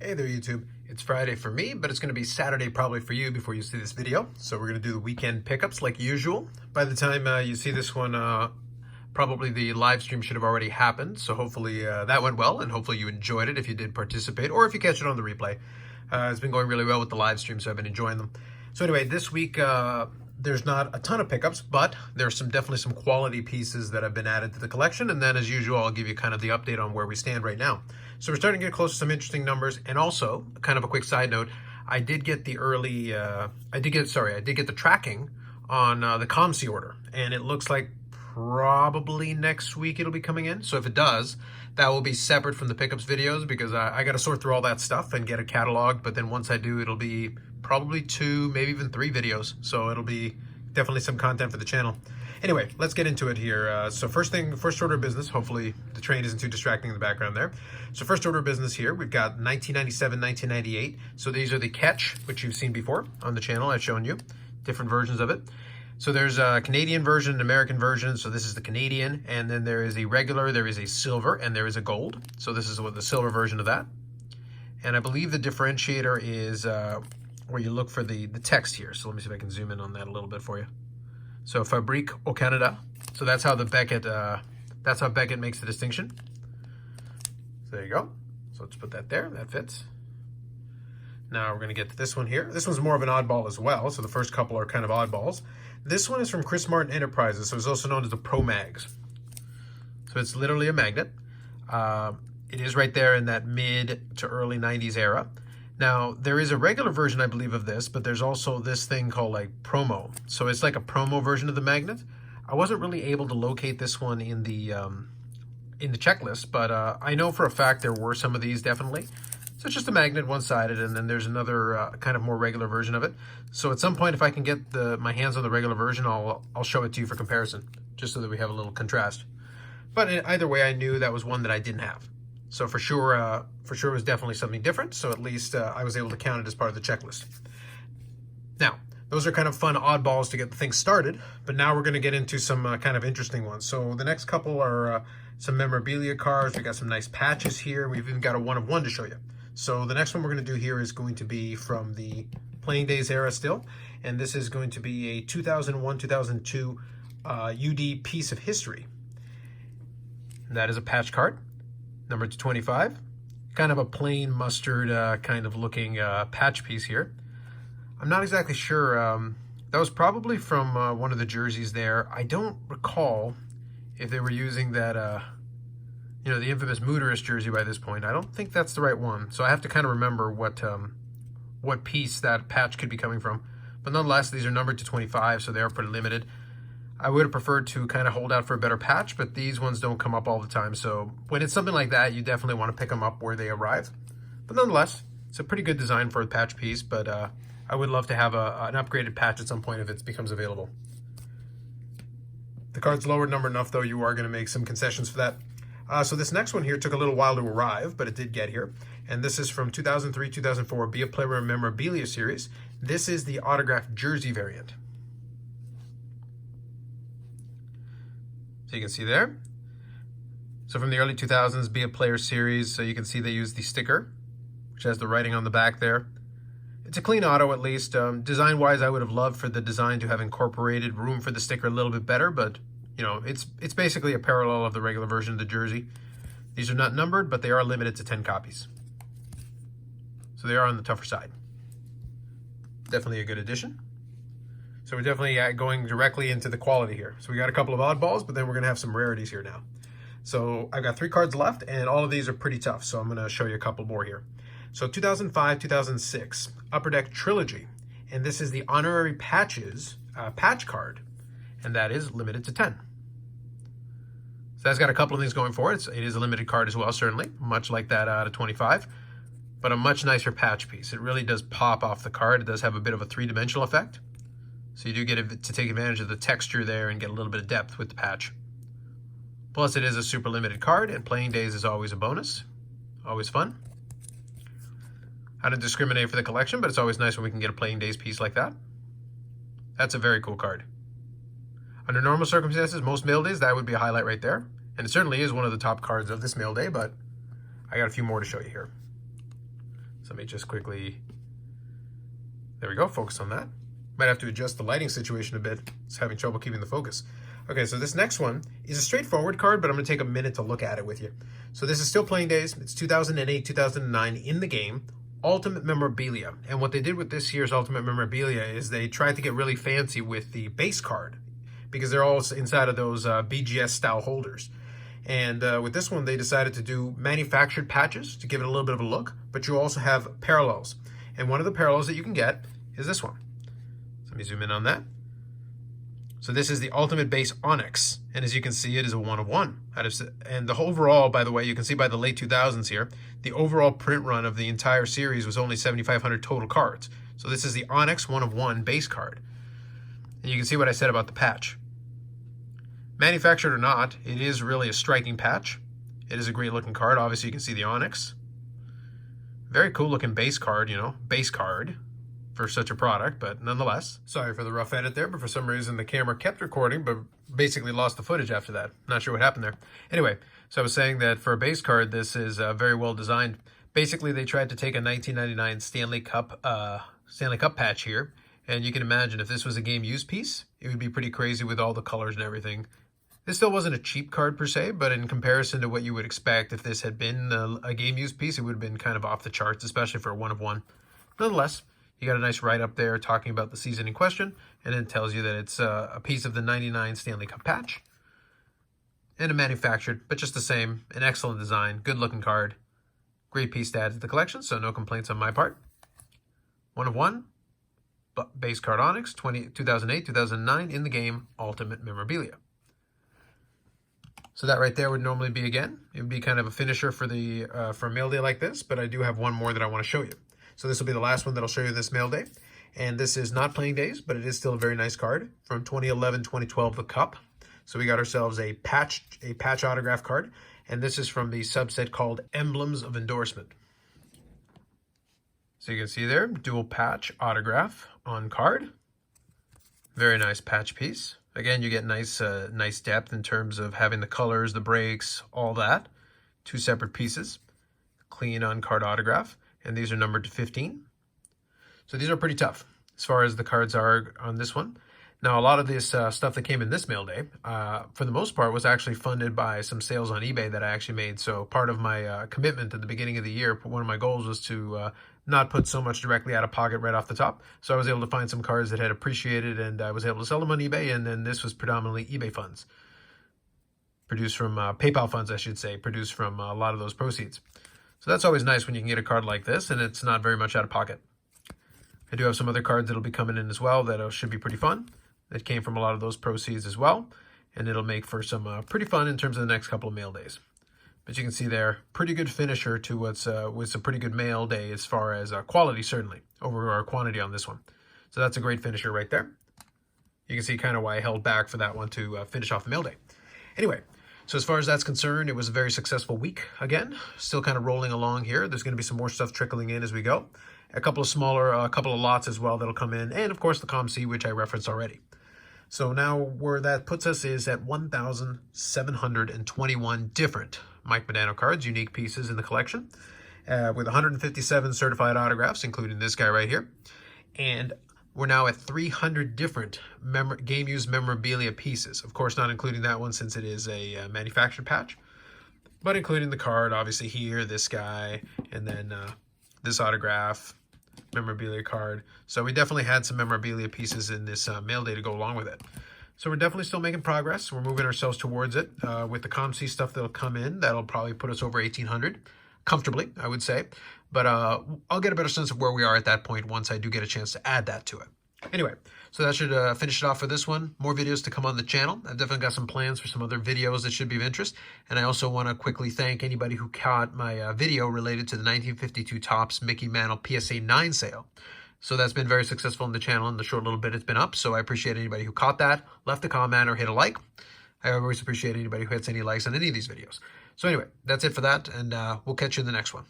Hey there, YouTube. It's Friday for me, but it's going to be Saturday probably for you before you see this video. So we're going to do the weekend pickups like usual. By the time you see this one, probably the live stream should have already happened. So hopefully that went well, and hopefully you enjoyed it if you did participate, or if you catch it on the replay. It's been going really well with the live stream, so I've been enjoying them. So anyway, this week there's not a ton of pickups, but there's definitely some quality pieces that have been added to the collection. And then as usual, I'll give you kind of the update on where we stand right now. So we're starting to get close to some interesting numbers. And also, kind of a quick side note, I did get the I did get the tracking on the ComC order. And it looks like probably next week it'll be coming in. So if it does, that will be separate from the pickups videos, because I got to sort through all that stuff and get it cataloged. But then once I do, it'll be probably 2, maybe even 3 videos. So it'll be definitely some content for the channel. Anyway, let's get into it here. So first order of business, hopefully the train isn't too distracting in the background there. So first order of business here, we've got 1997, 1998. So these are the Catch, which you've seen before on the channel. I've shown you different versions of it. So there's a Canadian version, an American version. So this is the Canadian, and then there is a regular, there is a silver, and there is a gold. So this is the silver version of that. And I believe the differentiator is where you look for the text here. So let me see if I can zoom in on that a little bit for you. So Fabrique au Canada. So that's how Beckett makes the distinction. So there you go. So let's put that there. That fits. Now we're going to get to this one here. This one's more of an oddball as well. So the first couple are kind of oddballs. This one is from Chris Martin Enterprises. So it's also known as the Pro Mags. So it's literally a magnet. It is right there in that mid to early 90s era. Now, there is a regular version, I believe, of this, but there's also this thing called like promo. So it's like a promo version of the magnet. I wasn't really able to locate this one in the checklist, but I know for a fact there were some of these definitely. So it's just a magnet, one-sided, and then there's another kind of more regular version of it. So at some point, if I can get my hands on the regular version, I'll show it to you for comparison, just so that we have a little contrast. But either way, I knew that was one that I didn't have. So for sure it was definitely something different. So at least I was able to count it as part of the checklist. Now, those are kind of fun oddballs to get the thing started. But now we're going to get into some kind of interesting ones. So the next couple are some memorabilia cards. We got some nice patches here. We've even got a 1-of-1 to show you. So the next one we're going to do here is going to be from the Playing Days era still. And this is going to be a 2001-2002 UD Piece of History. And that is a patch card. Number 225, kind of a plain mustard kind of looking patch piece here. I'm not exactly sure. That was probably from one of the jerseys there. I don't recall if they were using that, the infamous Mooterist jersey by this point. I don't think that's the right one. So I have to kind of remember what piece that patch could be coming from. But nonetheless, these are numbered to 25, so they are pretty limited. I would have preferred to kind of hold out for a better patch, but these ones don't come up all the time. So when it's something like that, you definitely want to pick them up where they arrive. But nonetheless, it's a pretty good design for a patch piece, but I would love to have an upgraded patch at some point if it becomes available. The card's lower number enough, though, you are going to make some concessions for that. So this next one here took a little while to arrive, but it did get here. And this is from 2003-2004 Be a Player Memorabilia Series. This is the autographed jersey variant. So you can see there. So from the early 2000s, Be a Player series. So you can see they use the sticker, which has the writing on the back there. It's a clean auto at least. Design-wise, I would have loved for the design to have incorporated room for the sticker a little bit better, but it's basically a parallel of the regular version of the jersey. These are not numbered, but they are limited to 10 copies. So they are on the tougher side. Definitely a good addition. So we're definitely going directly into the quality here. So we got a couple of oddballs, but then we're going to have some rarities here now. So I've got 3 cards left, and all of these are pretty tough. So I'm going to show you a couple more here. So 2005-2006 Upper Deck Trilogy. And this is the Honorary Patches patch card. And that is limited to 10. So that's got a couple of things going for it. It is a limited card as well, certainly. Much like that out of 25. But a much nicer patch piece. It really does pop off the card. It does have a bit of a 3-dimensional effect. So you do get to take advantage of the texture there and get a little bit of depth with the patch. Plus it is a super limited card, and Playing Days is always a bonus. Always fun. I don't discriminate for the collection, but it's always nice when we can get a Playing Days piece like that. That's a very cool card. Under normal circumstances, most mail days, that would be a highlight right there. And it certainly is one of the top cards of this mail day, but I got a few more to show you here. So let me just quickly, there we go, focus on that. Might have to adjust the lighting situation a bit. It's having trouble keeping the focus. Okay, so this next one is a straightforward card, but I'm going to take a minute to look at it with you. So this is still playing days. It's 2008, 2009 in the game. Ultimate Memorabilia. And what they did with this year's Ultimate Memorabilia is they tried to get really fancy with the base card because they're all inside of those BGS style holders. And with this one, they decided to do manufactured patches to give it a little bit of a look, but you also have parallels. And one of the parallels that you can get is this one. So let me zoom in on that. So this is the Ultimate Base Onyx, and as you can see, it is a 1 of 1. And the overall, by the way, you can see by the late 2000s here, the overall print run of the entire series was only 7,500 total cards. So this is the Onyx 1 of 1 base card. And you can see what I said about the patch. Manufactured or not, it is really a striking patch. It is a great looking card. Obviously, you can see the Onyx. Very cool looking base card, you know, base card for such a product, but nonetheless. Sorry for the rough edit there, but for some reason the camera kept recording, but basically lost the footage after that. Not sure what happened there. Anyway, so I was saying that for a base card, this is very well designed. Basically, they tried to take a 1999 Stanley Cup patch here, and you can imagine if this was a game use piece, it would be pretty crazy with all the colors and everything. This still wasn't a cheap card per se, but in comparison to what you would expect if this had been a game use piece, it would have been kind of off the charts, especially for a 1 of 1. Nonetheless, you got a nice write-up there talking about the season in question, and it tells you that it's a piece of the 99 Stanley Cup patch. And a manufactured, but just the same, an excellent design, good-looking card. Great piece to add to the collection, so no complaints on my part. 1 of 1, base card Onyx, 2008, 2009, in the game, Ultimate Memorabilia. So that right there would normally be, again, it would be kind of a finisher for a mail day like this, but I do have one more that I want to show you. So this will be the last one that I'll show you this mail day. And this is not playing days, but it is still a very nice card from 2011, 2012, the Cup. So we got ourselves a patch autograph card. And this is from the subset called Emblems of Endorsement. So you can see there, dual patch autograph on card. Very nice patch piece. Again, you get nice depth in terms of having the colors, the breaks, all that. 2 separate pieces. Clean on card autograph. And these are numbered to 15. So these are pretty tough as far as the cards are on this one. Now, a lot of this stuff that came in this mail day, for the most part, was actually funded by some sales on eBay that I actually made. So part of my commitment at the beginning of the year, one of my goals was to not put so much directly out of pocket right off the top. So I was able to find some cards that had appreciated, and I was able to sell them on eBay. And then this was predominantly eBay funds, produced from PayPal funds, I should say, produced from a lot of those proceeds. So that's always nice when you can get a card like this and it's not very much out of pocket. I do have some other cards that'll be coming in as well that should be pretty fun. That came from a lot of those proceeds as well. And it'll make for some pretty fun in terms of the next couple of mail days. But you can see there, pretty good finisher to what's a pretty good mail day as far as quality, certainly, over our quantity on this one. So that's a great finisher right there. You can see kind of why I held back for that one to finish off the mail day. Anyway. So as far as that's concerned, it was a very successful week. Again, still kind of rolling along here. There's going to be some more stuff trickling in as we go. A couple of lots as well that'll come in. And of course the ComC, which I referenced already. So now where that puts us is at 1,721 different Mike Modano cards, unique pieces in the collection, with 157 certified autographs, including this guy right here. And we're now at 300 different game-used memorabilia pieces. Of course, not including that one since it is a manufactured patch, but including the card, obviously here, this guy, and then this autograph, memorabilia card. So we definitely had some memorabilia pieces in this mail day to go along with it. So we're definitely still making progress. We're moving ourselves towards it with the ComC stuff that'll come in. That'll probably put us over 1,800 comfortably, I would say. But I'll get a better sense of where we are at that point once I do get a chance to add that to it. Anyway, so that should finish it off for this one. More videos to come on the channel. I've definitely got some plans for some other videos that should be of interest. And I also want to quickly thank anybody who caught my video related to the 1952 Topps Mickey Mantle PSA 9 sale. So that's been very successful on the channel in the short little bit it's been up. So I appreciate anybody who caught that, left a comment, or hit a like. I always appreciate anybody who hits any likes on any of these videos. So anyway, that's it for that, and we'll catch you in the next one.